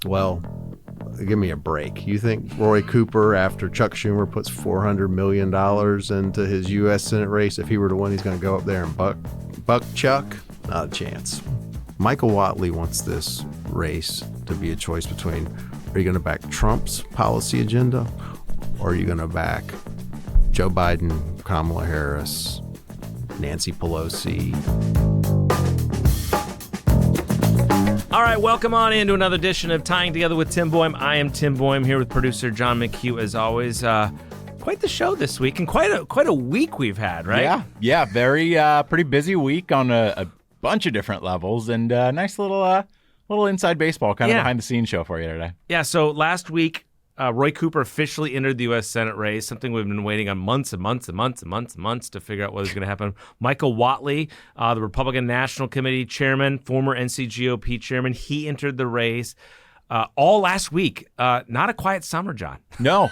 Well, give me a break. You think Roy Cooper, after Chuck Schumer puts $400 million into his U.S. Senate race, if he were to win, he's going to go up there and buck Chuck? Not a chance. Michael Whatley wants this race to be a choice between, are you going to back Trump's policy agenda, or are you going to back Joe Biden, Kamala Harris, Nancy Pelosi? All right, welcome on into another edition of Tying Together with Tim Boyum. I am Tim Boyum here with producer John McHugh, as always. Quite the show this week, and quite a week we've had, right? Yeah, very pretty busy week on a bunch of different levels, and nice little inside baseball kind of behind the scenes show for you today. Yeah, so last week, Roy Cooper officially entered the U.S. Senate race, something we've been waiting on months to figure out what was going to happen. Michael Whatley, the Republican National Committee chairman, former NCGOP chairman, he entered the race all last week. Not a quiet summer, John. No,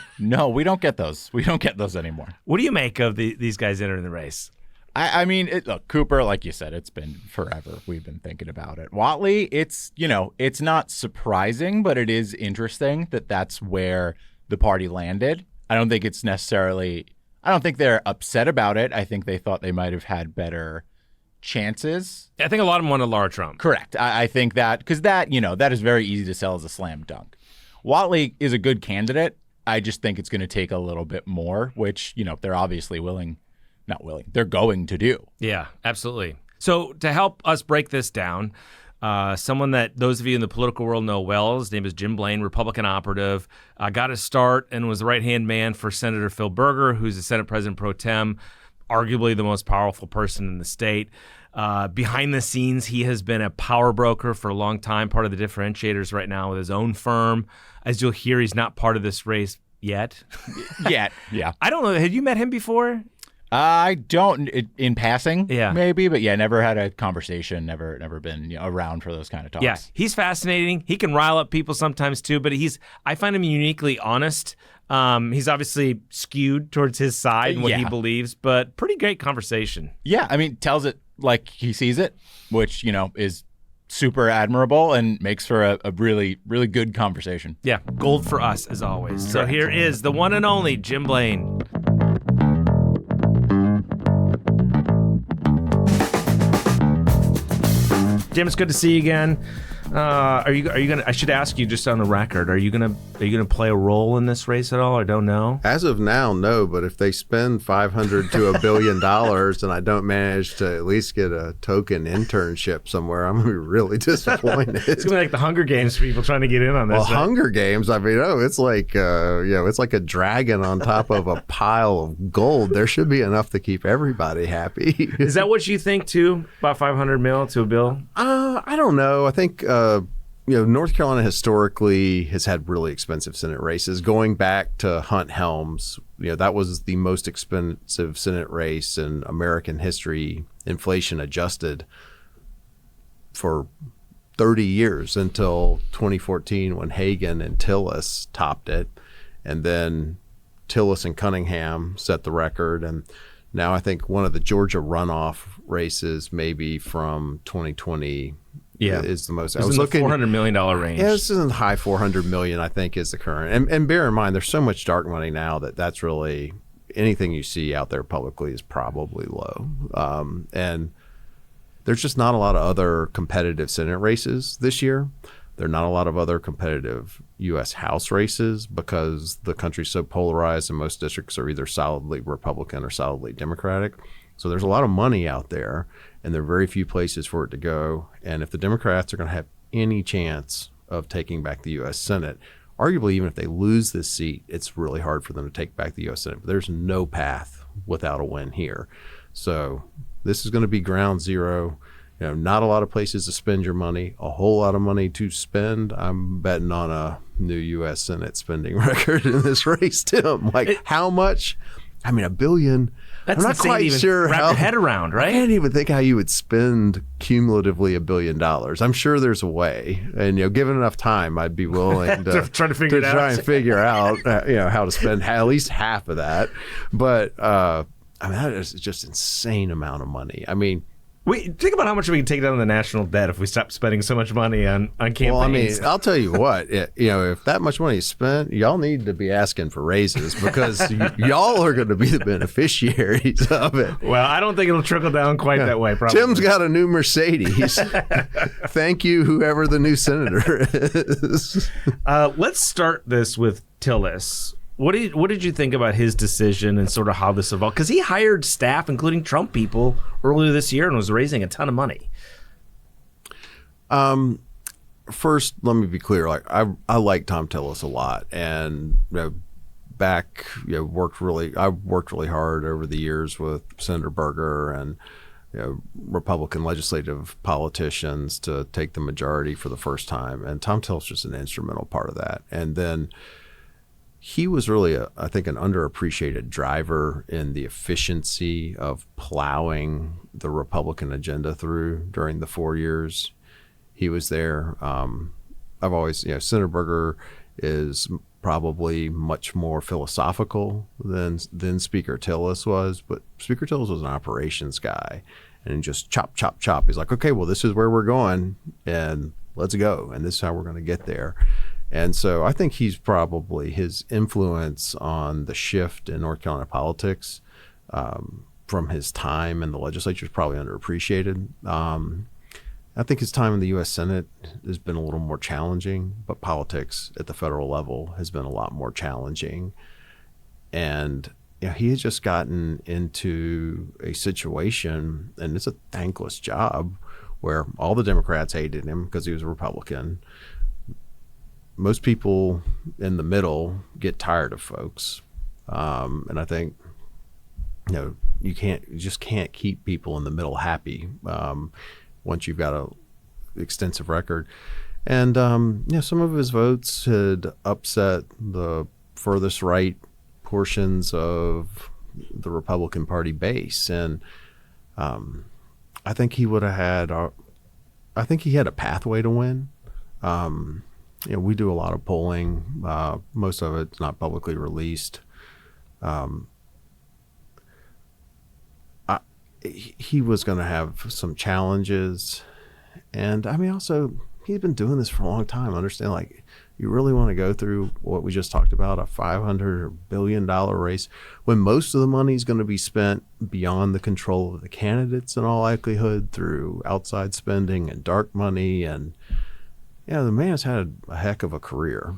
we don't get those. We don't get those anymore. What do you make of these guys entering the race? I mean, look, Cooper, like you said, it's been forever. We've been thinking about it. Whatley, it's not surprising, but it is interesting that that's where the party landed. I don't think they're upset about it. I think they thought they might have had better chances. I think a lot of them wanted Laura Trump. Correct. I think that, because that is very easy to sell as a slam dunk. Whatley is a good candidate. I just think it's going to take a little bit more, which, they're obviously they're going to do. Yeah, absolutely. So to help us break this down, someone that those of you in the political world know well, his name is Jim Blaine, Republican operative, got his start and was the right-hand man for Senator Phil Berger, who's the Senate President Pro Tem, arguably the most powerful person in the state. Behind the scenes, he has been a power broker for a long time, part of the differentiators right now with his own firm. As you'll hear, he's not part of this race yet. Yeah. I don't know. Had you met him before? I don't, in passing, yeah, maybe, but never had a conversation, never been around for those kind of talks. Yeah, he's fascinating. He can rile up people sometimes too, but I find him uniquely honest. He's obviously skewed towards his side and what he believes, but pretty great conversation. Yeah, I mean, tells it like he sees it, which, is super admirable and makes for a really, really good conversation. Yeah, gold for us, as always. So here is the one and only Jim Blaine. Jim, it's good to see you again. Are you gonna? I should ask you just on the record. Are you gonna play a role in this race at all? I don't know. As of now, no. But if they spend $500 to $1 billion and I don't manage to at least get a token internship somewhere, I'm gonna be really disappointed. It's gonna be like the Hunger Games for people trying to get in on this. Well, Hunger Games. I mean, it's like it's like a dragon on top of a pile of gold. There should be enough to keep everybody happy. Is that what you think too? About $500 million to a bill? I don't know. I think. North Carolina historically has had really expensive Senate races. Going back to Hunt Helms, that was the most expensive Senate race in American history, inflation adjusted, for 30 years until 2014 when Hagan and Tillis topped it. And then Tillis and Cunningham set the record. And now I think one of the Georgia runoff races, maybe from 2020, is the most. I was looking $400 million range. Yeah, this is in the high $400 million, I think, is the current. And bear in mind, there's so much dark money now that's really anything you see out there publicly is probably low. And there's just not a lot of other competitive Senate races this year. There are not a lot of other competitive U.S. House races because the country's so polarized and most districts are either solidly Republican or solidly Democratic. So there's a lot of money out there, and there are very few places for it to go. And if the Democrats are going to have any chance of taking back the U.S. Senate, arguably even if they lose this seat, it's really hard for them to take back the U.S. Senate. But there's no path without a win here. So this is going to be ground zero. Not a lot of places to spend your money, a whole lot of money to spend. I'm betting on a new U.S. Senate spending record in this race, Tim. How much? I mean, $1 billion. That's I'm not quite even sure wrap your head around, right? I can't even think how you would spend cumulatively $1 billion. I'm sure there's a way, and given enough time, I'd be willing to try to figure it out. Try and figure out, how to spend at least half of that. But I mean, that is just insane amount of money. I mean, Think about how much we can take down the national debt if we stop spending so much money on campaigns. Well, I mean, I'll tell you what, if that much money is spent, y'all need to be asking for raises because y'all are going to be the beneficiaries of it. Well, I don't think it'll trickle down quite that way, probably. Tim's got a new Mercedes. Thank you, whoever the new senator is. Let's start this with Tillis. What did you think about his decision and sort of how this evolved? Because he hired staff, including Trump people, earlier this year and was raising a ton of money. First, let me be clear. Like I like Thom Tillis a lot, and I worked really hard over the years with Senator Berger and Republican legislative politicians to take the majority for the first time, and Thom Tillis was an instrumental part of that. And then he was really, I think, an underappreciated driver in the efficiency of plowing the Republican agenda through during the 4 years he was there. I've always, Senator Berger is probably much more philosophical than Speaker Tillis was, but Speaker Tillis was an operations guy and just chop, chop, chop. He's like, okay, well, this is where we're going and let's go. And this is how we're going to get there. And so I think he's probably, his influence on the shift in North Carolina politics from his time in the legislature is probably underappreciated. I think his time in the U.S. Senate has been a little more challenging, but politics at the federal level has been a lot more challenging. And he has just gotten into a situation, and it's a thankless job, where all the Democrats hated him because he was a Republican. Most people in the middle get tired of folks. And I think, you just can't keep people in the middle happy once you've got a extensive record. And, some of his votes had upset the furthest right portions of the Republican Party base. And I think he would have had, I think he had a pathway to win. We do a lot of polling. Most of it's not publicly released. He was going to have some challenges. And I mean, also, he's been doing this for a long time. Understand, like, you really want to go through what we just talked about, a $500 billion race, when most of the money is going to be spent beyond the control of the candidates in all likelihood through outside spending and dark money. And the man's had a heck of a career,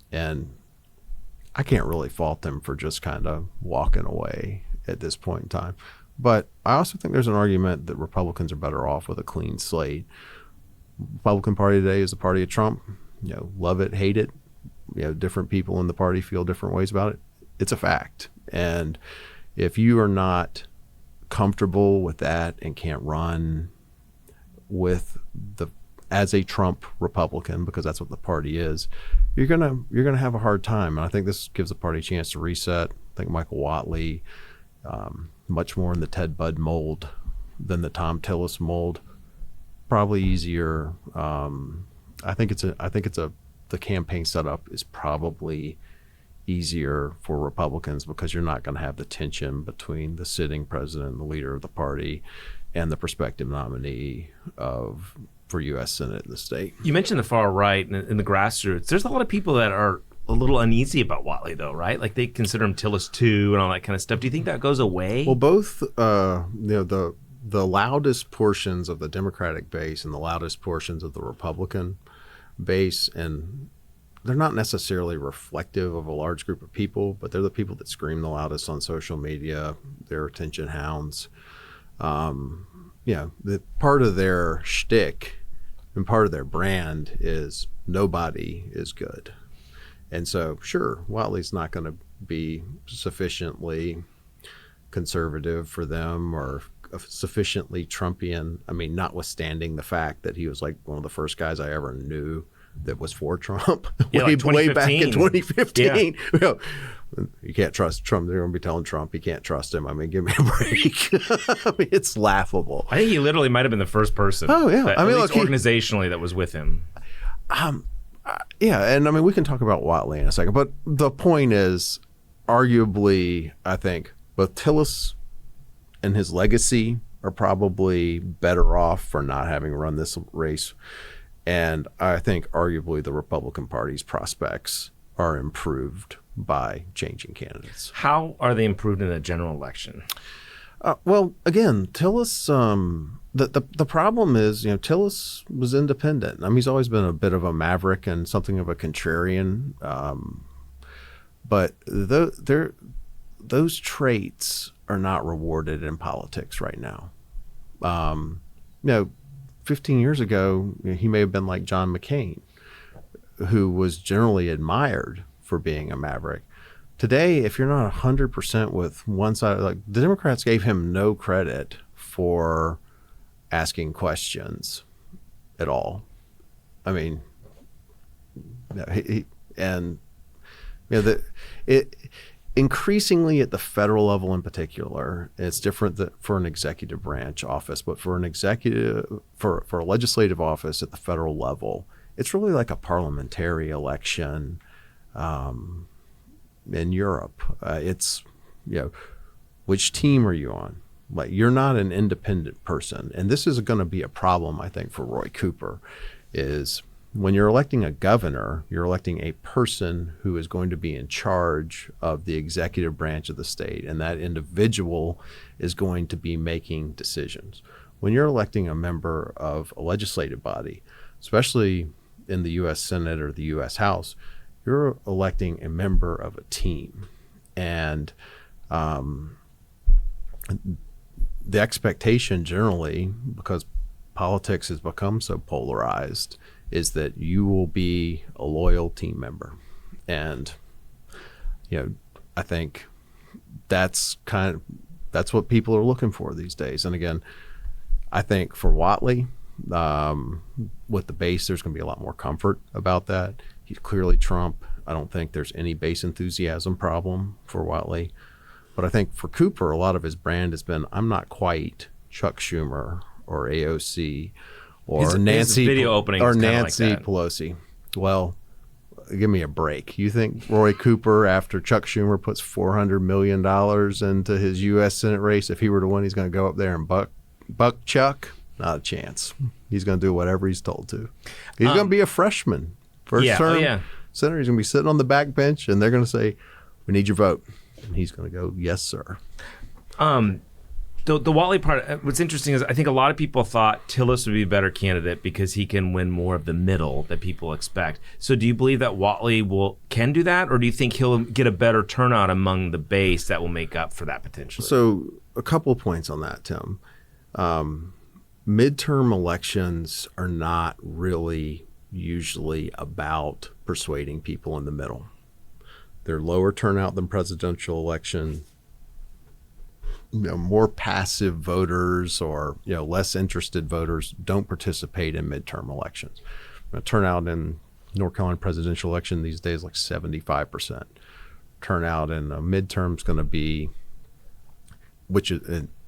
and I can't really fault him for just kind of walking away at this point in time. But I also think there's an argument that Republicans are better off with a clean slate. Republican Party today is the party of Trump. Love it, hate it. Different people in the party feel different ways about it. It's a fact. And if you are not comfortable with that and can't run with as a Trump Republican, because that's what the party is, you're gonna have a hard time. And I think this gives the party a chance to reset. I think Michael Whatley, much more in the Ted Budd mold than the Thom Tillis mold, probably easier. I think the campaign setup is probably easier for Republicans because you're not going to have the tension between the sitting president and the leader of the party and the prospective nominee for U.S. Senate in the state. You mentioned the far right and the grassroots. There's a lot of people that are a little uneasy about Whatley, though, right? Like, they consider him Tillis 2 and all that kind of stuff. Do you think that goes away? Well, both, the loudest portions of the Democratic base and the loudest portions of the Republican base, and they're not necessarily reflective of a large group of people, but they're the people that scream the loudest on social media. They're attention hounds. The part of their shtick and part of their brand is nobody is good. And so, sure, Whatley's not going to be sufficiently conservative for them or sufficiently Trumpian. I mean, notwithstanding the fact that he was like one of the first guys I ever knew that was for Trump way back in 2015. Yeah. You can't trust Trump. They're going to be telling Trump you can't trust him. I mean, give me a break. I mean, it's laughable. I think he literally might have been the first person. Oh, yeah. At least organizationally that was with him. And I mean, we can talk about Whatley in a second, but the point is, arguably, I think both Tillis and his legacy are probably better off for not having run this race. And I think arguably the Republican Party's prospects are improved by changing candidates. How are they improved in a general election? Well, again, Tillis, the problem is, Tillis was independent. I mean, he's always been a bit of a maverick and something of a contrarian. But those traits are not rewarded in politics right now. 15 years ago, he may have been like John McCain, who was generally admired for being a maverick. Today, if you're not 100% with one side, like the Democrats gave him no credit for asking questions at all. I mean, increasingly at the federal level in particular, it's different for an executive branch office, but for a legislative office at the federal level, it's really like a parliamentary election. In Europe, it's, which team are you on? Like, you're not an independent person. And this is going to be a problem, I think, for Roy Cooper, is when you're electing a governor, you're electing a person who is going to be in charge of the executive branch of the state. And that individual is going to be making decisions. When you're electing a member of a legislative body, especially in the U.S. Senate or the U.S. House, you're electing a member of a team. And the expectation generally, because politics has become so polarized, is that you will be a loyal team member. And, I think that's what people are looking for these days. And again, I think for Whatley, with the base, there's going to be a lot more comfort about that. He's clearly Trump. I don't think there's any base enthusiasm problem for Whatley. But I think for Cooper, a lot of his brand has been, I'm not quite Chuck Schumer or AOC or Nancy Pelosi. Well, give me a break. You think Roy Cooper, after Chuck Schumer puts $400 million into his U.S. Senate race, if he were to win, he's going to go up there and buck Chuck? Not a chance. He's going to do whatever he's told to. He's going to be a freshman. First term senator. He's going to be sitting on the back bench, and they're going to say, we need your vote. And he's going to go, yes, sir. The Whatley part, what's interesting is I think a lot of people thought Tillis would be a better candidate because he can win more of the middle that people expect. So do you believe that Whatley can do that, or do you think he'll get a better turnout among the base that will make up for that potentially? So a couple of points on that, Tim. Midterm elections are not really usually about persuading people in the middle. They're lower turnout than presidential election. More passive voters or less interested voters don't participate in midterm elections. Turnout in North Carolina presidential election these days like 75%. Turnout in a midterm is going to be,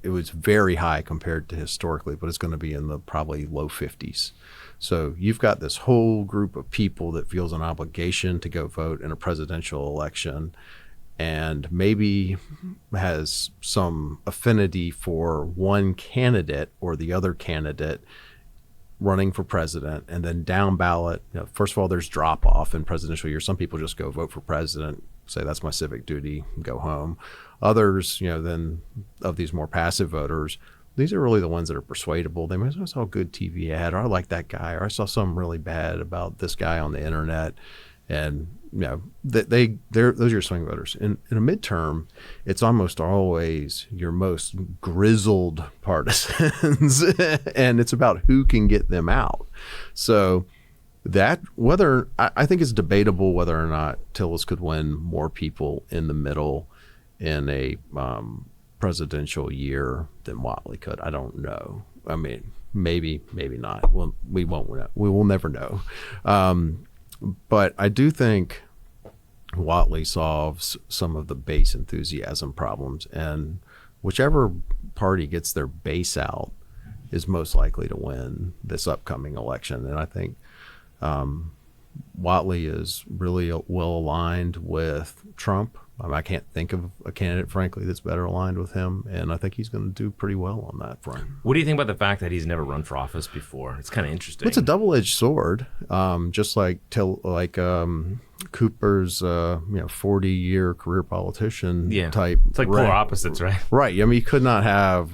it was very high compared to historically, but it's going to be in the probably low 50s. So you've got this whole group of people that feels an obligation to go vote in a presidential election and maybe has some affinity for one candidate or the other candidate running for president. And then down ballot, first of all, there's drop off in presidential year. Some people just go vote for president, say that's my civic duty, go home. Others, then of these more passive voters, these are really the ones that are persuadable. They may say, I saw a good TV ad, or I like that guy, or I saw something really bad about this guy on the internet. And those are your swing voters. In a midterm, it's almost always your most grizzled partisans, and it's about who can get them out. So that I think it's debatable whether or not Tillis could win more people in the middle in a presidential year than Whatley could. I don't know. I mean, maybe not. Well, we won't know. We will never know. But I do think Whatley solves some of the base enthusiasm problems, and whichever party gets their base out is most likely to win this upcoming election. And I think Whatley is really well aligned with Trump. I can't think of a candidate, frankly, that's better aligned with him, and I think he's going to do pretty well on that front. What do you think about the fact that he's never run for office before? It's kind of interesting. It's a double-edged sword, just like Cooper's 40-year career politician type. It's like polar opposites, right? Right. I mean, you could not have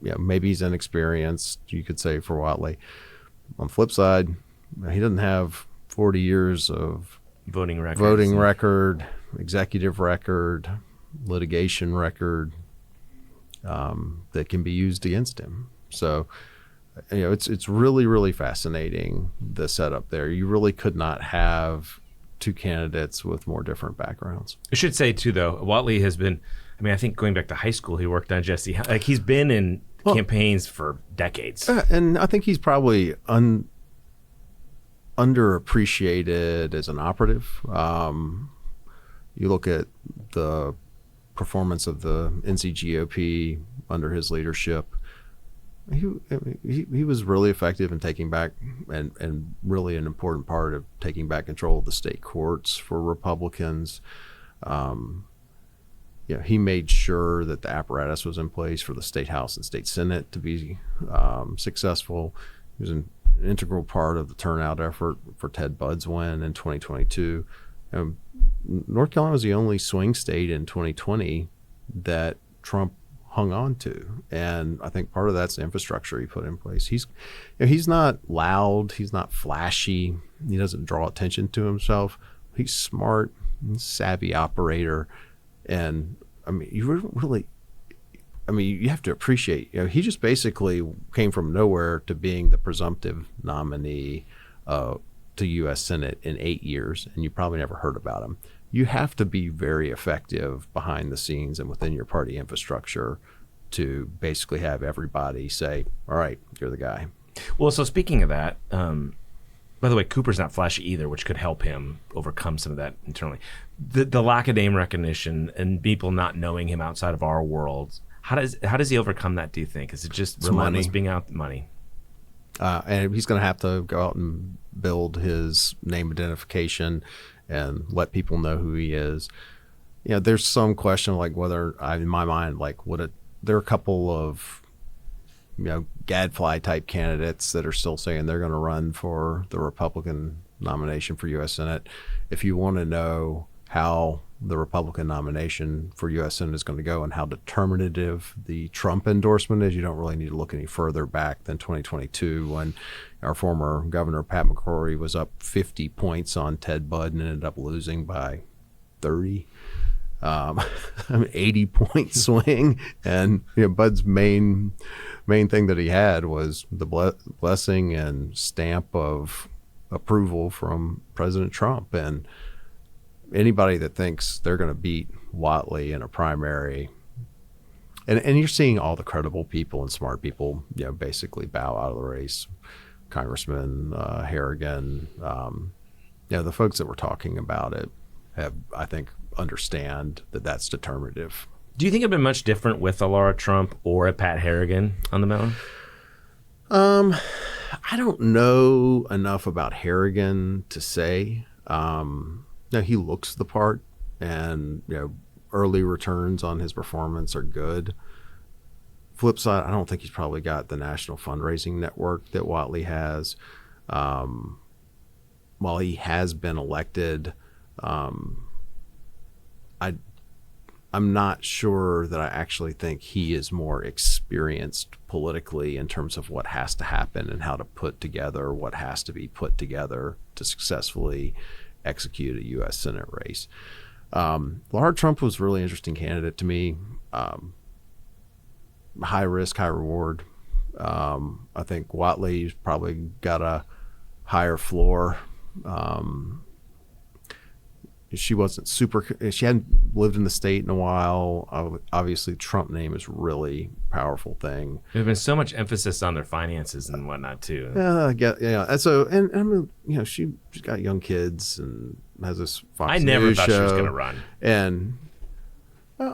maybe he's inexperienced, you could say, for Whatley. On the flip side, he doesn't have 40 years of voting record, executive record, litigation record that can be used against him. So, it's really, really fascinating, the setup there. You really could not have two candidates with more different backgrounds. I should say, too, though, Whatley has been, I think going back to high school, he worked on Jesse. Like, he's been in campaigns for decades. And I think he's probably underappreciated as an operative. You look at the performance of the NCGOP under his leadership. He was really effective in taking back and really an important part of taking back control of the state courts for Republicans. He made sure that the apparatus was in place for the state house and state senate to be successful. He was an integral part of the turnout effort for Ted Budd's win in 2022. North Carolina was the only swing state in 2020 that Trump hung on to, and I think part of that's the infrastructure he put in place. He's not loud, he's not flashy, he doesn't draw attention to himself. He's smart, savvy operator, and you have to appreciate, he just basically came from nowhere to being the presumptive nominee to U.S. Senate in 8 years, and you probably never heard about him. You have to be very effective behind the scenes and within your party infrastructure to basically have everybody say, all right, you're the guy. Well, so speaking of that, by the way, Cooper's not flashy either, which could help him overcome some of that internally. The lack of name recognition and people not knowing him outside of our world, how does he overcome that, do you think? Is it just relentless being out money? And he's going to have to go out and build his name identification and let people know who he is. There's some question like whether, in my mind, there are a couple of gadfly type candidates that are still saying they're going to run for the Republican nomination for U.S. Senate. If you want to know how the Republican nomination for U.S. Senate is going to go and how determinative the Trump endorsement is, you don't really need to look any further back than 2022 when our former governor, Pat McCrory, was up 50 points on Ted Budd and ended up losing by 30. 80-point swing. And Budd's main thing that he had was the blessing and stamp of approval from President Trump. And anybody that thinks they're going to beat Whatley in a primary, and you're seeing all the credible people and smart people, basically bow out of the race. Congressman Harrigan, the folks that were talking about it have, I think, understand that that's determinative. Do you think it'd been much different with a Laura Trump or a Pat Harrigan on the ballot? I don't know enough about Harrigan to say. He looks the part, and early returns on his performance are good. Flip side, I don't think he's probably got the national fundraising network that Whatley has. While he has been elected, I'm not sure that I actually think he is more experienced politically in terms of what has to happen and how to put together what has to be put together to successfully execute a U.S. Senate race. Laura Trump was a really interesting candidate to me. High risk, high reward. I think Whatley's probably got a higher floor. She hadn't lived in the state in a while. Obviously, Trump name is really a powerful thing. There's been so much emphasis on their finances and whatnot too. Yeah. And so, and I mean, she's got young kids and has this Fox I never News thought show. she was going to run. And I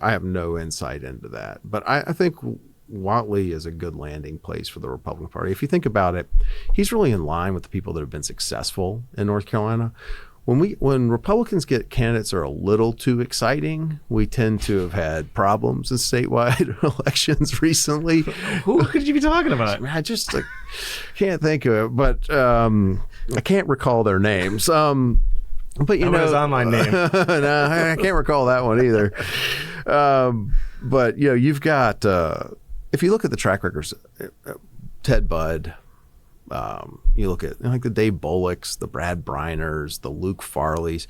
have no insight into that, but I think Whatley is a good landing place for the Republican Party. If you think about it, he's really in line with the people that have been successful in North Carolina. When Republicans get candidates that are a little too exciting, we tend to have had problems in statewide elections recently. Who could you be talking about? I just can't think of it, but I can't recall their names. But you know, his online name. No, I can't recall that one either. But you know, you've got if you look at the track records, Ted Budd. You look at like the Dave Bullocks, the Brad Breiners, the Luke Farleys,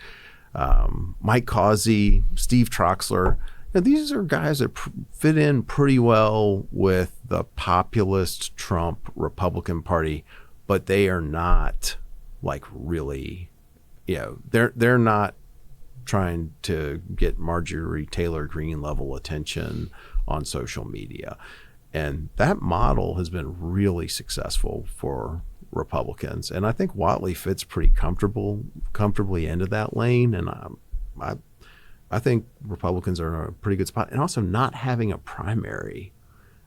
Mike Causey, Steve Troxler. Now, these are guys that fit in pretty well with the populist Trump Republican Party, but they are not like really, you know, they're not trying to get Marjorie Taylor Greene level attention on social media. And that model has been really successful for Republicans. And I think Whatley fits pretty comfortably into that lane. And I think Republicans are in a pretty good spot. And also not having a primary,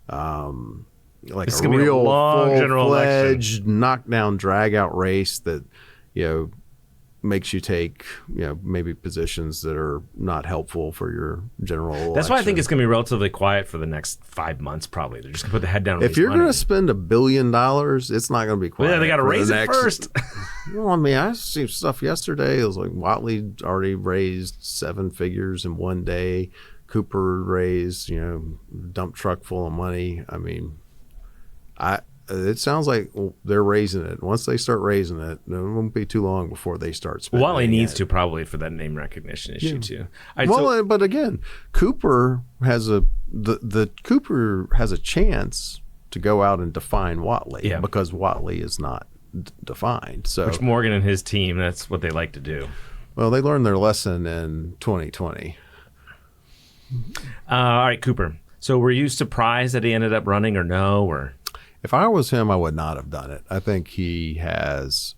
like This is a gonna be a real long general full-fledged knockdown drag out race that, you know, makes you take, you know, maybe positions that are not helpful for your general election. That's why I think it's going to be relatively quiet for the next 5 months, probably. They're just going to put the head down and If raise you're money. going to spend $1 billion, it's not going to be quiet. Well, yeah, they got to for raise the it next- first. Well, I mean, I see stuff yesterday. It was like Whatley already raised 7 figures in one day. Cooper raised, you know, dump truck full of money. I mean, it sounds like they're raising it. Once they start raising it, it won't be too long before they start spending. Whatley needs it. to probably for that name recognition issue too. All right, Well, but again, Cooper has the Cooper has a chance to go out and define Whatley because Whatley is not defined. So, which Morgan and his team, that's what they like to do. well, they learned their lesson in 2020. All right, Cooper. So were you surprised that he ended up running or no? Or If I was him, I would not have done it. I think he has,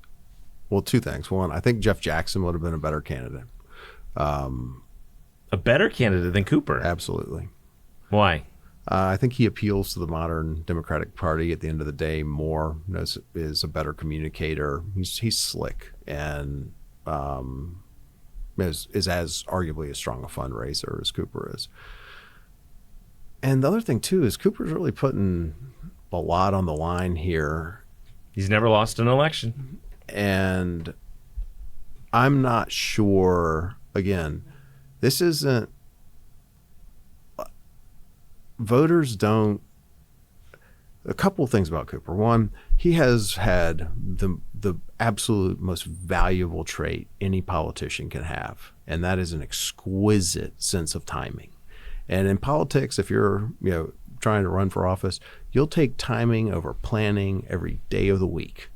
well, 2 things. One, I think Jeff Jackson would have been a better candidate. a better candidate than Cooper? Absolutely. Why? I think he appeals to the modern Democratic Party at the end of the day more, is a better communicator. He's slick and is as arguably as strong a fundraiser as Cooper is. And the other thing, too, is Cooper's really putting a lot on the line here. He's never lost an election. And I'm not sure, again, this isn't, voters don't, a couple of things about Cooper. One, he has had the absolute most valuable trait any politician can have, and that is an exquisite sense of timing. And in politics, if you're, you know, trying to run for office, you'll take timing over planning every day of the week.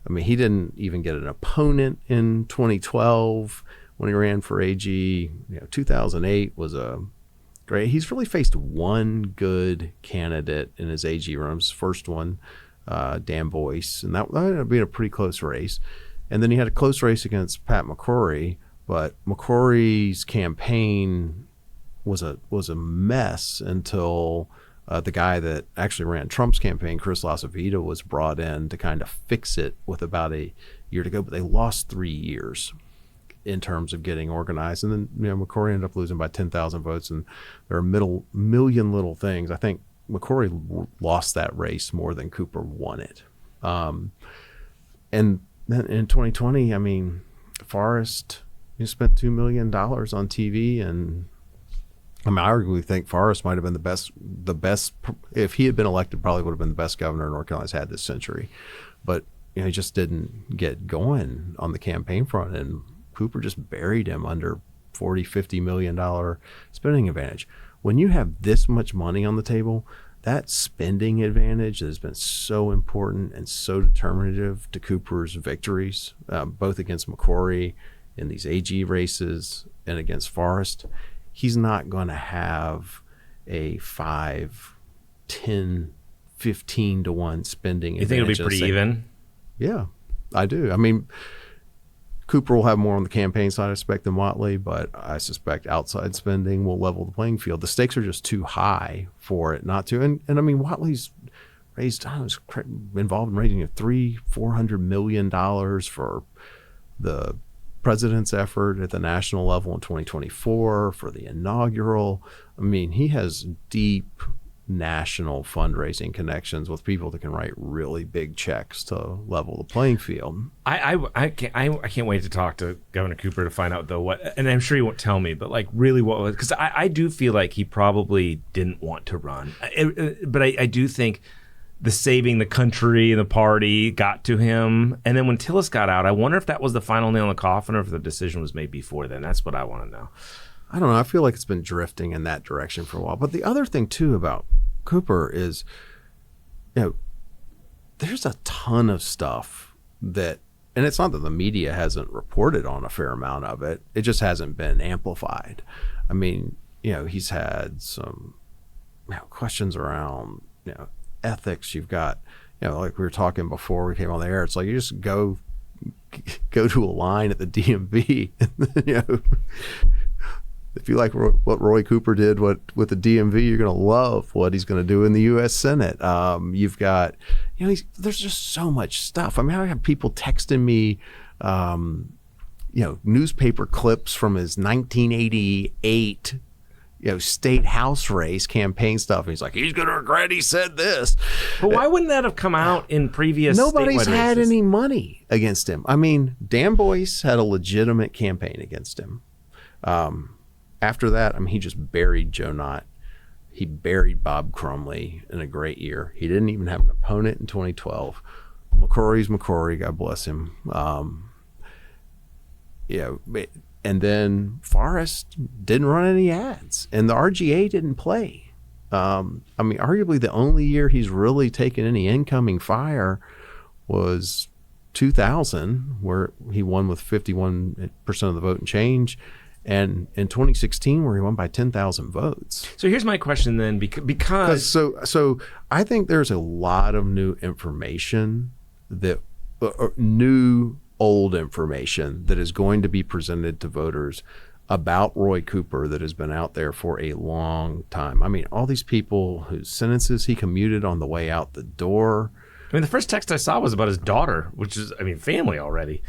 I mean, he didn't even get an opponent in 2012 when he ran for AG. You know, 2008 was a great. He's really faced one good candidate in his AG runs. First one, Dan Boyce, and that ended up being a pretty close race. And then he had a close race against Pat McCrory, but McCrory's campaign was a mess until the guy that actually ran Trump's campaign, Chris LaCivita, was brought in to kind of fix it with about a year to go. But they lost 3 years in terms of getting organized. And then, you know, McCrory ended up losing by 10,000 votes. And there are million little things. I think McCrory lost that race more than Cooper won it. And then in 2020, I mean, Forrest, you spent $2 million on TV, and I mean, I arguably think Forrest might have been the best, if he had been elected, probably would have been the best governor North Carolina's had this century. But, you know, he just didn't get going on the campaign front, and Cooper just buried him under $40-50 million spending advantage. When you have this much money on the table, that spending advantage that has been so important and so determinative to Cooper's victories, both against McCrory in these AG races and against Forrest, he's not going to have a 5, 10, 15 to 1 spending advantage. You think it'll be pretty even? Yeah, I do. I mean, Cooper will have more on the campaign side, I suspect, than Whatley, but I suspect outside spending will level the playing field. The stakes are just too high for it not to. And I mean, Whatley's raised, was involved in raising $400 million for the president's effort at the national level in 2024 for the inaugural. I mean, he has deep national fundraising connections with people that can write really big checks to level the playing field. I can't wait to talk to Governor Cooper to find out though what, and I'm sure he won't tell me, but like really what was, because I do feel like he probably didn't want to run, but I do think the saving the country and the party got to him. And then when Tillis got out, I wonder if that was the final nail in the coffin or if the decision was made before then. That's what I want to know. I don't know. I feel like it's been drifting in that direction for a while. But the other thing, too, about Cooper is, there's a ton of stuff that, and it's not that the media hasn't reported on a fair amount of it. It just hasn't been amplified. I mean, he's had some questions around, ethics. You've got, like we were talking before we came on the air, it's like you just go to a line at the DMV and, if you like what Roy Cooper did with the DMV, you're going to love what he's going to do in the U.S. Senate. You've got, there's just so much stuff. I mean, I have people texting me, newspaper clips from his 1988, state house race campaign stuff. And he's like, he's going to regret he said this. But why wouldn't that have come out in previous Nobody's had races? any money against him. I mean, Dan Boyce had a legitimate campaign against him. After that, I mean, he just buried Joe Knott. He buried Bob Crumley in a great year. He didn't even have an opponent in 2012. McCrory's McCrory, God bless him. And then Forrest didn't run any ads, and the RGA didn't play. I mean, arguably the only year he's really taken any incoming fire was 2000, where he won with 51% of the vote and change. And in 2016, where he won by 10,000 votes. So here's my question then, because so I think there's a lot of new information that old information that is going to be presented to voters about Roy Cooper that has been out there for a long time. I mean, all these people whose sentences he commuted on the way out the door. I mean, the first text I saw was about his daughter, which is, family already.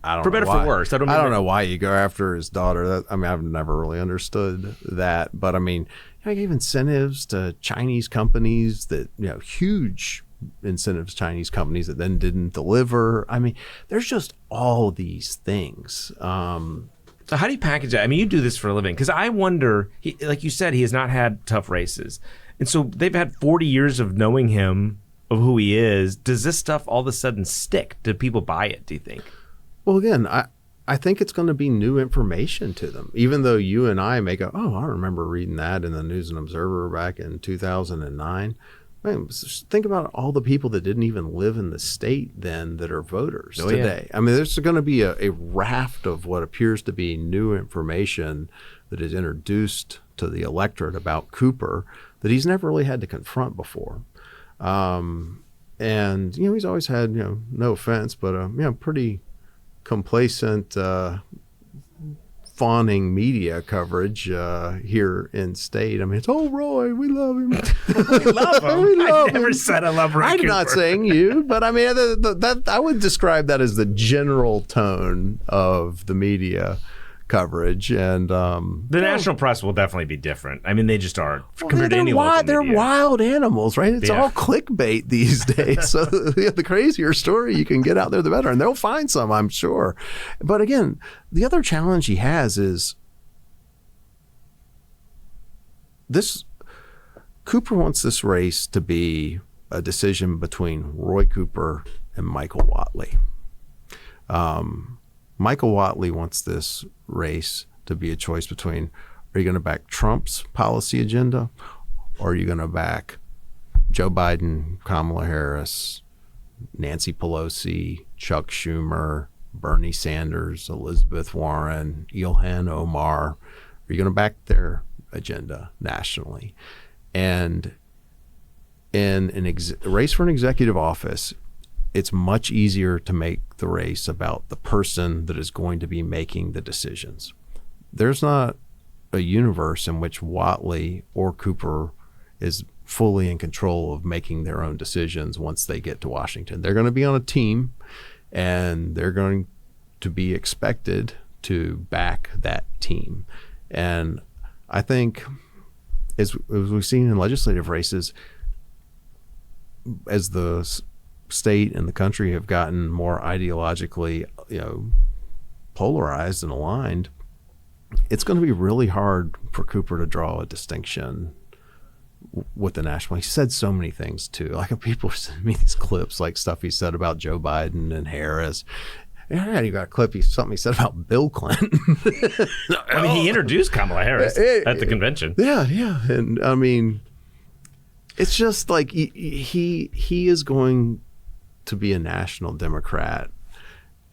I don't for know better why. for worse. I don't know why you go after his daughter. I've never really understood that. But I mean, he gave incentives to Chinese companies that, huge incentives to Chinese companies that then didn't deliver. I mean, there's just all these things. So how do you package that? I mean, you do this for a living. Because I wonder, like you said, he has not had tough races. And so they've had 40 years of knowing him, of who he is. Does this stuff all of a sudden stick? Do people buy it, do you think? Well, again, I think it's going to be new information to them, even though you and I may go, oh, I remember reading that in the News and Observer back in 2009. Man, think about all the people that didn't even live in the state then that are voters today. Yeah. I mean, there's going to be a raft of what appears to be new information that is introduced to the electorate about Cooper that he's never really had to confront before. And, he's always had, no offense, but, pretty complacent fawning media coverage here in state. I mean, it's, oh, Roy, we love him. We love him. I never said I love Roy I'm Cooper. not saying you, but I mean, that I would describe that as the general tone of the media coverage. And the national press will definitely be different. I mean, they just are compared to any local they're media. wild animals, right? It's all clickbait these days. So the crazier story you can get out there, the better. And they'll find some, I'm sure. But again, the other challenge he has is Cooper wants this race to be a decision between Roy Cooper and Michael Whatley. Michael Whatley wants this race to be a choice between, are you going to back Trump's policy agenda, or are you going to back Joe Biden, Kamala Harris, Nancy Pelosi, Chuck Schumer, Bernie Sanders, Elizabeth Warren, Ilhan Omar? Are you going to back their agenda nationally? And in a race for an executive office, it's much easier to make the race about the person that is going to be making the decisions. There's not a universe in which Whatley or Cooper is fully in control of making their own decisions once they get to Washington. They're going to be on a team, and they're going to be expected to back that team. And I think, as we've seen in legislative races, as the state and the country have gotten more ideologically, polarized and aligned, it's going to be really hard for Cooper to draw a distinction with the national. He said so many things too. Like, people send me these clips, like stuff he said about Joe Biden and Harris. Yeah, you got a clip. Something he said about Bill Clinton. I mean, he introduced Kamala Harris at the convention. Yeah, and I mean, it's just like he is going to be a national Democrat,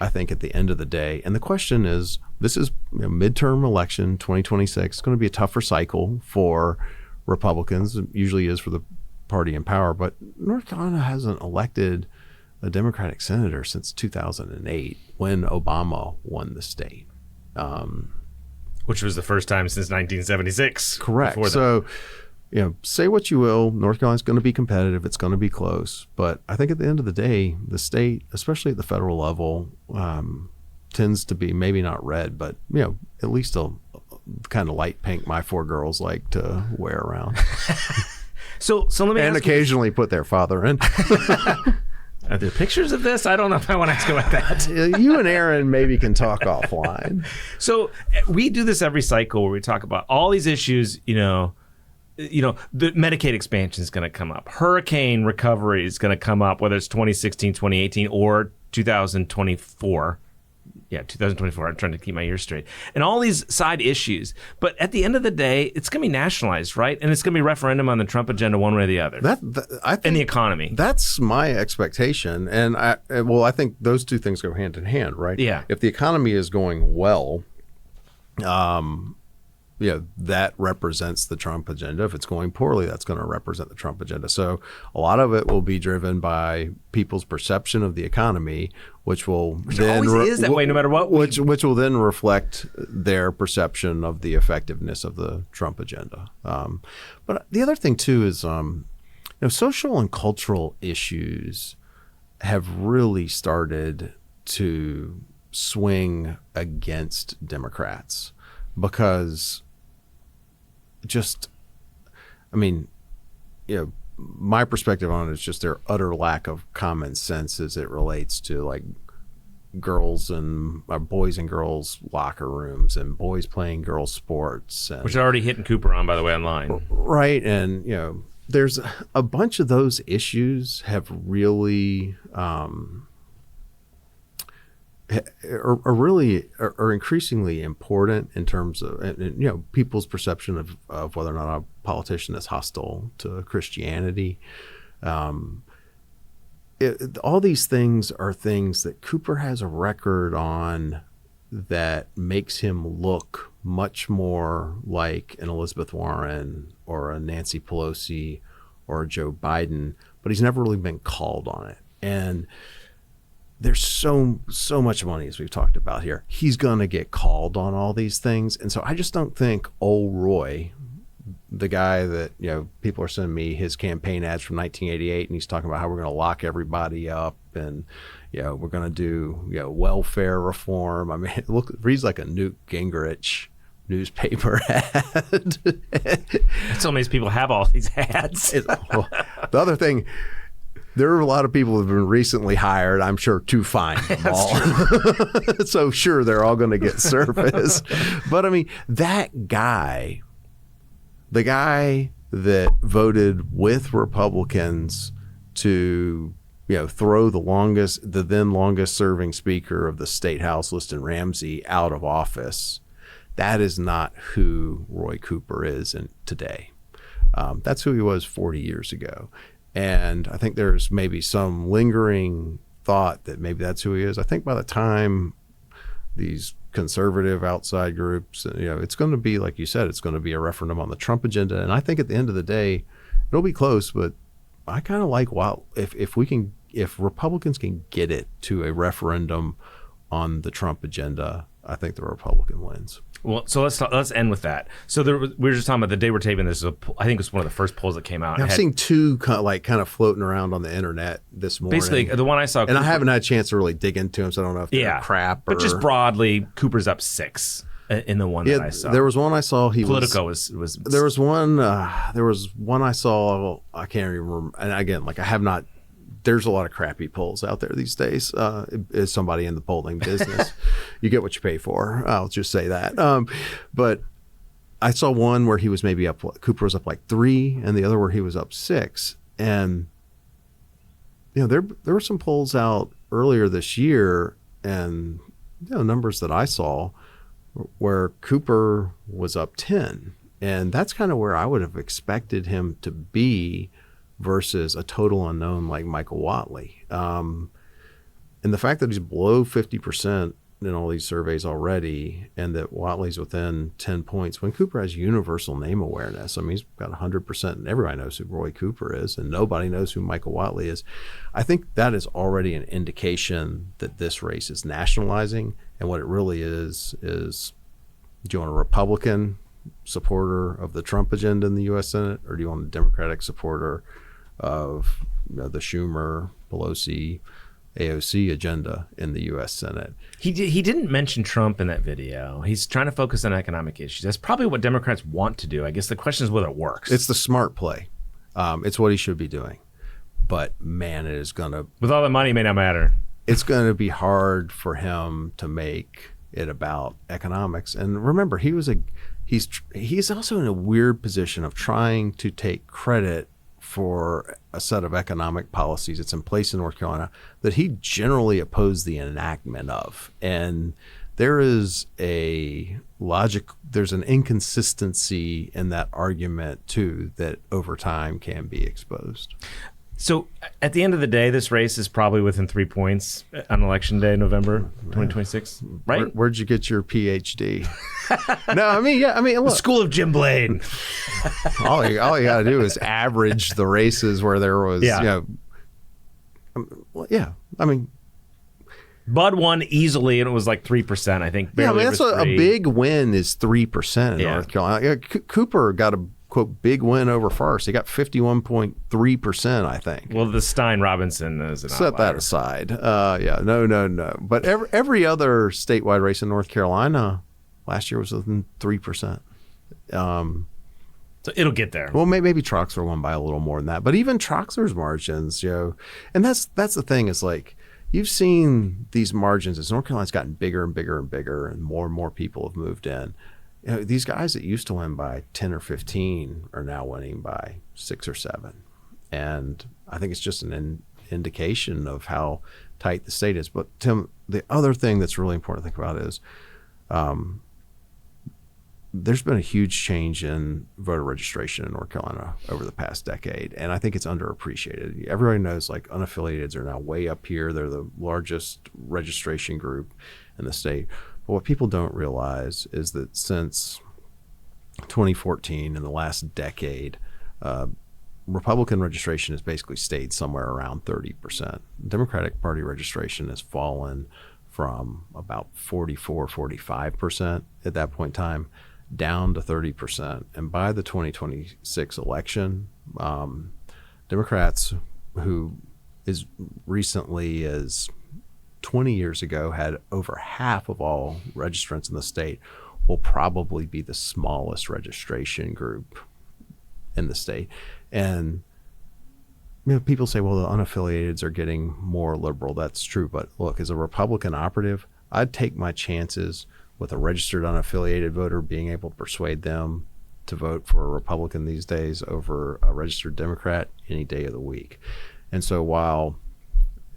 I think, at the end of the day. And the question is, this is midterm election 2026. It's going to be a tougher cycle for Republicans. It usually is for the party in power. But North Carolina hasn't elected a Democratic senator since 2008, when Obama won the state. Which was the first time since 1976. Correct. So, say what you will, North Carolina's going to be competitive. It's going to be close. But I think at the end of the day, the state, especially at the federal level, tends to be maybe not red, but, at least a kind of light pink my four girls like to wear around. So let me and ask occasionally put their father in. Are there pictures of this? I don't know if I want to ask about that. You and Aaron maybe can talk offline. So we do this every cycle where we talk about all these issues. The Medicaid expansion is going to come up. Hurricane recovery is going to come up, whether it's 2016, 2018, or 2024. Yeah, 2024. I'm trying to keep my ears straight. And all these side issues. But at the end of the day, it's going to be nationalized, right? And it's going to be a referendum on the Trump agenda one way or the other. I think and the economy. That's my expectation. And I think those two things go hand in hand, right? Yeah. If the economy is going well, that represents the Trump agenda. If it's going poorly, that's going to represent the Trump agenda. So a lot of it will be driven by people's perception of the economy, which will then always is that way no matter what. Which will then reflect their perception of the effectiveness of the Trump agenda. But the other thing too is, social and cultural issues have really started to swing against Democrats because my perspective on it is just their utter lack of common sense as it relates to like girls and boys and girls locker rooms and boys playing girls sports, and, which are already hitting Cooper on, by the way, online. Right. And, there's a bunch of those issues have really are increasingly important in terms of people's perception of whether or not a politician is hostile to Christianity. All these things are things that Cooper has a record on that makes him look much more like an Elizabeth Warren or a Nancy Pelosi or a Joe Biden, but he's never really been called on it. And there's so much money, as we've talked about here. He's going to get called on all these things. And so I just don't think old Roy, the guy that, people are sending me his campaign ads from 1988, and he's talking about how we're going to lock everybody up and, we're going to do, welfare reform. I mean, it reads like a Newt Gingrich newspaper ad. So many people have all these ads. The other thing, there are a lot of people who have been recently hired, I'm sure, to find them all. So sure, they're all going to get surfaced. But I mean, that guy, the guy that voted with Republicans to, throw the then longest serving speaker of the state house, Liston Ramsey, out of office, that is not who Roy Cooper is today. That's who he was 40 years ago. And I think there's maybe some lingering thought that maybe that's who he is. I think by the time these conservative outside groups, it's going to be, like you said, it's going to be a referendum on the Trump agenda. And I think at the end of the day, it'll be close, but I kind of like, if we can if Republicans can get it to a referendum on the Trump agenda, I think the Republican wins. Well, so let's end with that. So we were just talking about the day we're taping this. I think it was one of the first polls that came out. I've seen two kind of floating around on the internet this morning. Basically, the one I saw, and I haven't had a chance to really dig into them, so I don't know if they're crap. But just broadly, Cooper's up 6 in the one that I saw. There was one I saw. Politico was. There was one. There was one I saw. I can't even remember. And again, I have not. There's a lot of crappy polls out there these days. As somebody in the polling business, you get what you pay for. I'll just say that. But I saw one where he was maybe up. Cooper was up 3, and the other where he was up 6. And there were some polls out earlier this year, and numbers that I saw where Cooper was up 10, and that's kind of where I would have expected him to be versus a total unknown like Michael Whatley. And the fact that he's below 50% in all these surveys already, and that Whatley's within 10 points when Cooper has universal name awareness. I mean, he's got 100%, and everybody knows who Roy Cooper is, and nobody knows who Michael Whatley is. I think that is already an indication that this race is nationalizing, and what it really is do you want a Republican supporter of the Trump agenda in the U.S. Senate, or do you want a Democratic supporter of the Schumer, Pelosi, AOC agenda in the U.S. Senate? He didn't mention Trump in that video. He's trying to focus on economic issues. That's probably what Democrats want to do. I guess the question is whether it works. It's the smart play. It's what he should be doing. But man, it is going to... With all the money, it may not matter. It's going to be hard for him to make it about economics. And remember, he's also in a weird position of trying to take credit for a set of economic policies that's in place in North Carolina that he generally opposed the enactment of. And there's an inconsistency in that argument too that over time can be exposed. So at the end of the day, this race is probably within 3 points on Election Day, November 2026, right? Where'd you get your PhD? Look. The School of Jim Blaine. all you got to do is average the races where there was, Bud won easily, and it was 3%, I think. That's a big win is 3% in North Carolina. Cooper got a quote big win over Farce. He got 51.3%, I think. Well, the Stein-Robinson is an Set outlier. that aside. No. But every other statewide race in North Carolina last year was within 3%. So it'll get there. Well, maybe Troxler won by a little more than that. But even Troxler's margins, and that's the thing is you've seen these margins as North Carolina's gotten bigger and bigger and bigger, and more people have moved in. These guys that used to win by 10 or 15 are now winning by 6 or 7. And I think it's just an indication of how tight the state is. But Tim, the other thing that's really important to think about is there's been a huge change in voter registration in North Carolina over the past decade. And I think it's underappreciated. Everybody knows unaffiliateds are now way up here. They're the largest registration group in the state. But what people don't realize is that since 2014, in the last decade, Republican registration has basically stayed somewhere around 30%. Democratic Party registration has fallen from about 44, 45% at that point in time down to 30%. And by the 2026 election, Democrats, who as recently as 20 years ago had over half of all registrants in the state, will probably be the smallest registration group in the state. And people say, well, the unaffiliateds are getting more liberal. That's true. But look, as a Republican operative, I'd take my chances with a registered unaffiliated voter being able to persuade them to vote for a Republican these days over a registered Democrat any day of the week. And so while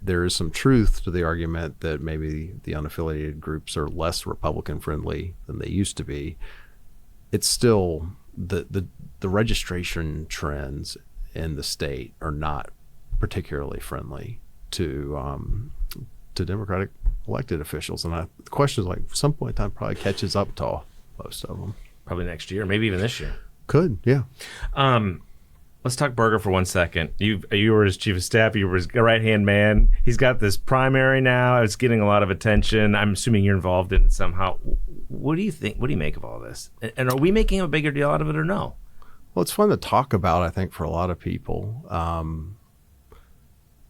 there is some truth to the argument that maybe the unaffiliated groups are less Republican friendly than they used to be, it's still the registration trends in the state are not particularly friendly to Democratic elected officials. And the question is at some point in time probably catches up to most of them. Probably next year, maybe even this year. Could, yeah. Let's talk Berger for 1 second. You were his chief of staff. You were his right-hand man. He's got this primary now. It's getting a lot of attention. I'm assuming you're involved in it somehow. What do you think? What do you make of all this? And are we making a bigger deal out of it or no? Well, it's fun to talk about, I think, for a lot of people.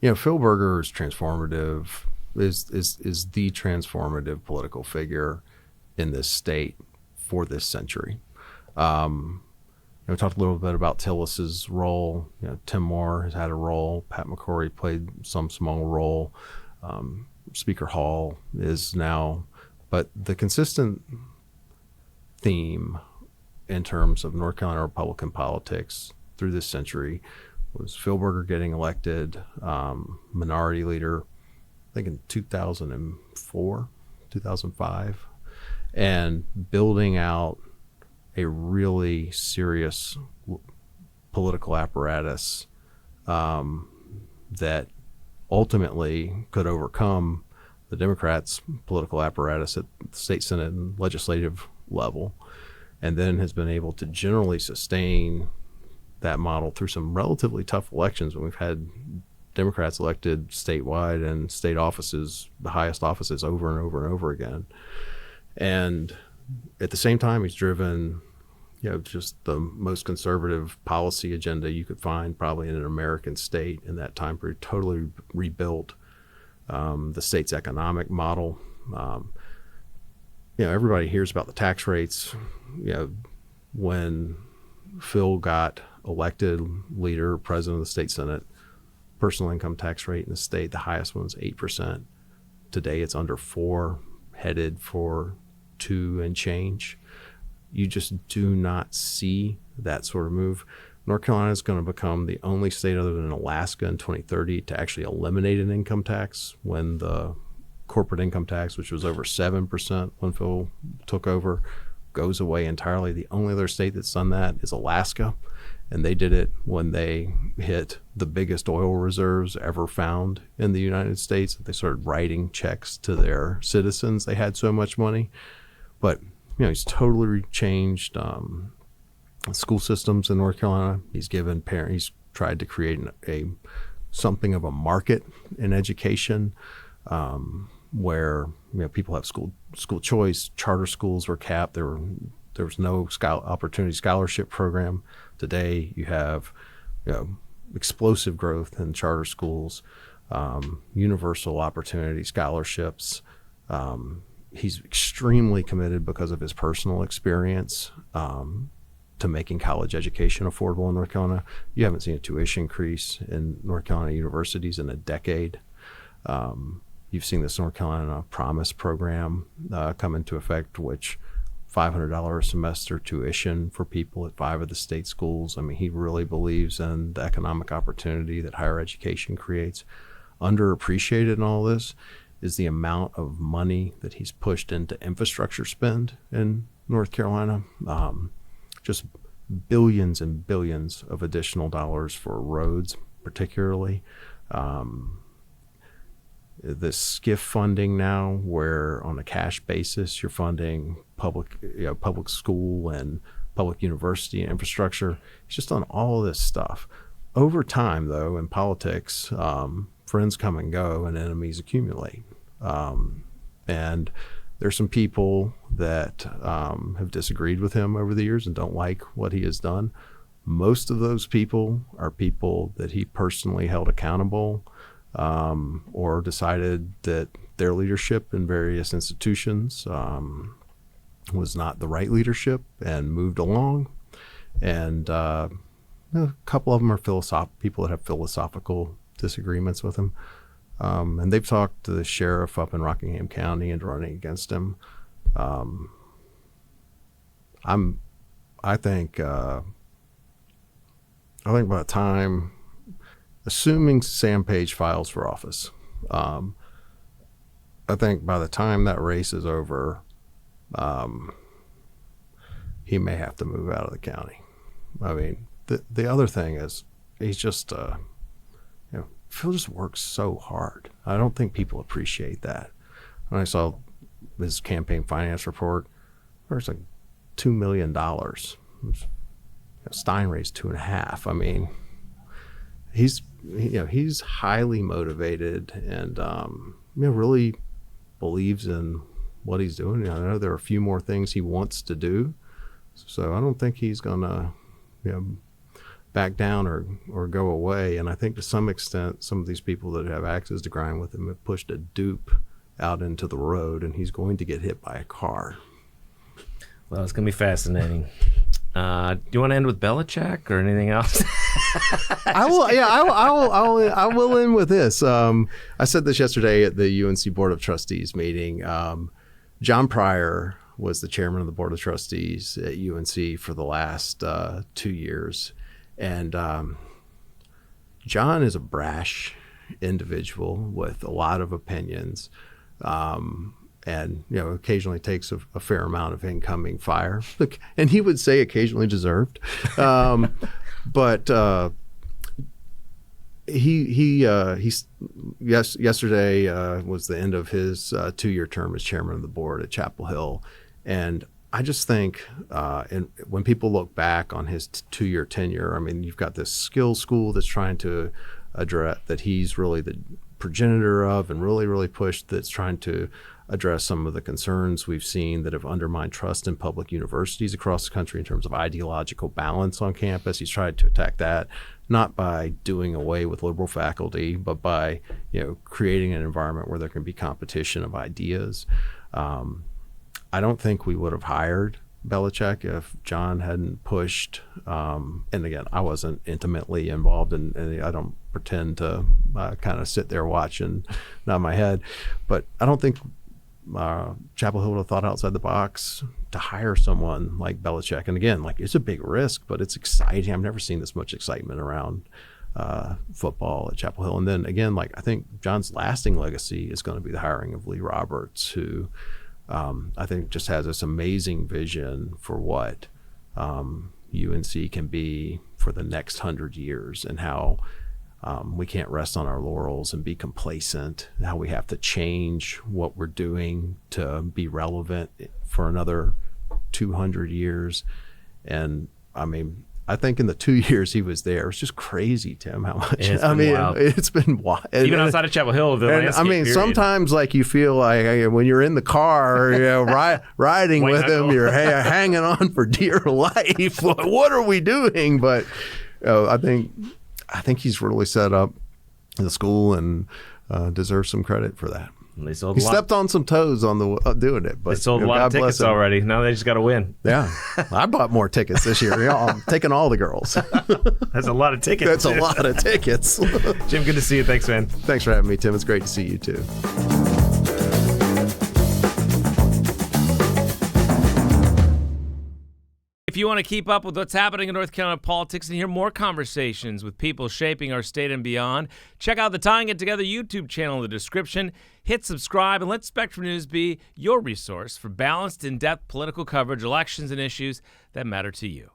Phil Berger is transformative, is the transformative political figure in this state for this century. We talked a little bit about Tillis's role. Tim Moore has had a role. Pat McCrory played some small role. Speaker Hall is now. But the consistent theme in terms of North Carolina Republican politics through this century was Phil Berger getting elected minority leader, I think in 2004, 2005, and building out a really serious political apparatus that ultimately could overcome the Democrats' political apparatus at the state Senate and legislative level, and then has been able to generally sustain that model through some relatively tough elections when we've had Democrats elected statewide and state offices, the highest offices, over and over and over again. And at the same time, he's driven just the most conservative policy agenda you could find probably in an American state in that time period, totally rebuilt the state's economic model. Everybody hears about the tax rates. When Phil got elected president of the state Senate, personal income tax rate in the state, the highest one was 8%. Today it's under 4%, headed for 2% and change. You just do not see that sort of move. North Carolina is going to become the only state other than Alaska in 2030 to actually eliminate an income tax when the corporate income tax, which was over 7% when Phil took over, goes away entirely. The only other state that's done that is Alaska, and they did it when they hit the biggest oil reserves ever found in the United States. They started writing checks to their citizens. They had so much money. But he's totally changed school systems in North Carolina. He's given he's tried to create something of a market in education, where people have school choice. Charter schools were capped. There was no opportunity scholarship program. Today you have explosive growth in charter schools, universal opportunity scholarships. He's extremely committed because of his personal experience to making college education affordable in North Carolina. You haven't seen a tuition increase in North Carolina universities in a decade. You've seen this North Carolina Promise program come into effect, which $500 a semester tuition for people at 5 of the state schools. I mean, he really believes in the economic opportunity that higher education creates. Underappreciated in all this is the amount of money that he's pushed into infrastructure spend in North Carolina. Just billions and billions of additional dollars for roads, particularly. The SCIF funding now, where on a cash basis you're funding public school and public university and infrastructure. He's just done all of this stuff. Over time, though, in politics, friends come and go and enemies accumulate. And there's some people that have disagreed with him over the years and don't like what he has done. Most of those people are people that he personally held accountable, or decided that their leadership in various institutions was not the right leadership and moved along. And a couple of them are people that have philosophical disagreements with him. And they've talked to the sheriff up in Rockingham County and running against him. I think by the time, assuming Sam Page files for office, I think by the time that race is over, he may have to move out of the county. I mean, the other thing is he's just, Phil just works so hard. I don't think people appreciate that. When I saw his campaign finance report, there's like $2 million. Stein raised 2.5. I mean, he's highly motivated and really believes in what he's doing. I know there are a few more things he wants to do, so I don't think he's gonna back down or go away. And I think to some extent, some of these people that have access to grind with him have pushed a dupe out into the road, and he's going to get hit by a car. Well, it's going to be fascinating. Do you want to end with Belichick or anything else? I will. Yeah, I will end with this. I said this yesterday at the UNC Board of Trustees meeting. John Pryor was the chairman of the Board of Trustees at UNC for the last 2 years, and John is a brash individual with a lot of opinions. And occasionally takes a fair amount of incoming fire, and he would say occasionally deserved. But yesterday was the end of his 2-year term as chairman of the board at Chapel Hill, and I just think, and when people look back on his 2-year tenure, I mean, you've got this skills school that's trying to address that he's really the progenitor of, and really pushed, that's trying to address some of the concerns we've seen that have undermined trust in public universities across the country in terms of ideological balance on campus. He's tried to attack that, not by doing away with liberal faculty, but by creating an environment where there can be competition of ideas. I don't think we would have hired Belichick if John hadn't pushed. And again, I wasn't intimately involved, and I don't pretend to kind of sit there watching, nod my head. But I don't think Chapel Hill would have thought outside the box to hire someone like Belichick. And again, it's a big risk, but it's exciting. I've never seen this much excitement around football at Chapel Hill. And then again, I think John's lasting legacy is going to be the hiring of Lee Roberts, who I think just has this amazing vision for what UNC can be for the next 100 years, and how we can't rest on our laurels and be complacent, how we have to change what we're doing to be relevant for another 200 years. And I mean, I think in the 2 years he was there, it was just crazy, Tim, how much. It's been wild. Even outside of Chapel Hill, sometimes you feel like when you're in the car, riding with him, you're hanging on for dear life. What are we doing? But I think he's really set up the school and deserves some credit for that. He stepped on some toes on the doing it, but they sold a lot of tickets already. Now they just got to win. Yeah, I bought more tickets this year. I'm taking all the girls. That's a lot of tickets. That's a lot of tickets. Jim, good to see you. Thanks, man. Thanks for having me, Tim. It's great to see you too. If you want to keep up with what's happening in North Carolina politics and hear more conversations with people shaping our state and beyond, check out the Tying It Together YouTube channel in the description. Hit subscribe and let Spectrum News be your resource for balanced, in-depth political coverage, elections, and issues that matter to you.